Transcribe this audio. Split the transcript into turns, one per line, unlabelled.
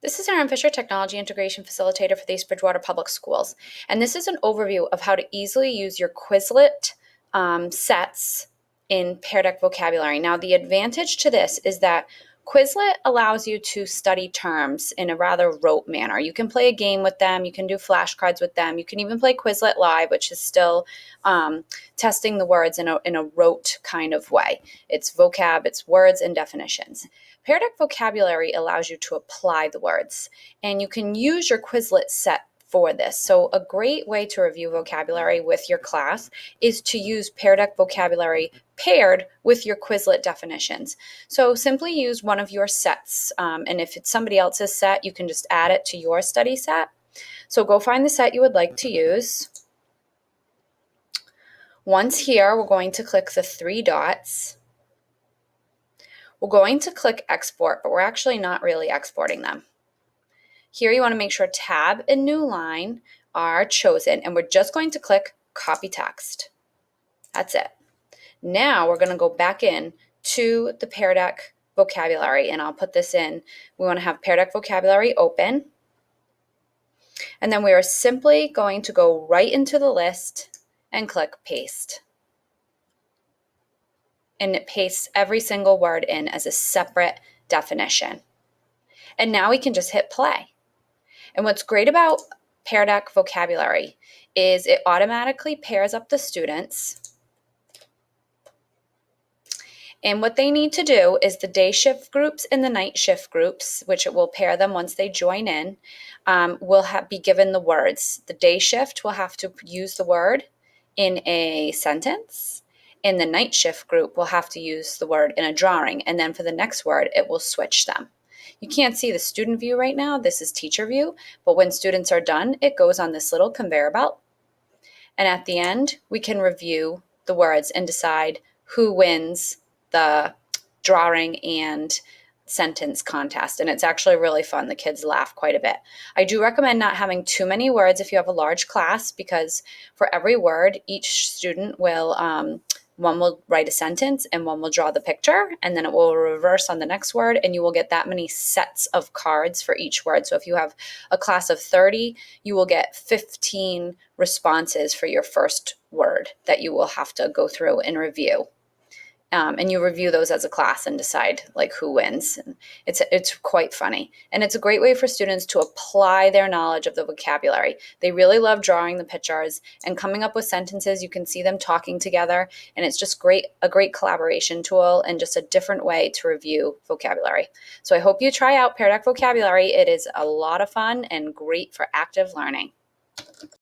This is Erin Fisher, Technology Integration Facilitator for the East Bridgewater Public Schools. And this is an overview of how to easily use your Quizlet sets in Pear Deck vocabulary. Now, the advantage to this is that Quizlet allows you to study terms in a rather rote manner. You can play a game with them. You can do flashcards with them. You can even play Quizlet Live, which is still testing the words in a rote kind of way. It's vocab, it's words and definitions. Pear Deck vocabulary allows you to apply the words, and you can use your Quizlet set for this. So a great way to review vocabulary with your class is to use Pear Deck vocabulary paired with your Quizlet definitions. So simply use one of your sets, and if it's somebody else's set, you can just add it to your study set. So go find the set you would like to use. Once here, we're going to click the three dots. We're going to click export, but we're actually not really exporting them. Here you want to make sure tab and new line are chosen, and we're just going to click copy text. That's it. Now we're going to go back in to the Pear Deck vocabulary, and I'll put this in. We want to have Pear Deck vocabulary open, and then we are simply going to go right into the list and click paste. And it pastes every single word in as a separate definition. And now we can just hit play. And what's great about Pear Deck vocabulary is it automatically pairs up the students. And what they need to do is the day shift groups and the night shift groups, which it will pair them once they join in, will be given the words. The day shift will have to use the word in a sentence. In the night shift group, we'll have to use the word in a drawing, and then for the next word, it will switch them. You can't see the student view right now. This is teacher view, but when students are done, it goes on this little conveyor belt. And at the end, we can review the words and decide who wins the drawing and sentence contest, and it's actually really fun. The kids laugh quite a bit. I do recommend not having too many words if you have a large class, because for every word, each student will one will write a sentence and one will draw the picture, and then it will reverse on the next word, and you will get that many sets of cards for each word. So if you have a class of 30, you will get 15 responses for your first word that you will have to go through and review. And you review those as a class and decide like who wins. And it's quite funny. And it's a great way for students to apply their knowledge of the vocabulary. They really love drawing the pictures and coming up with sentences. You can see them talking together, and it's just a great collaboration tool and just a different way to review vocabulary. So I hope you try out Pear Deck vocabulary. It is a lot of fun and great for active learning.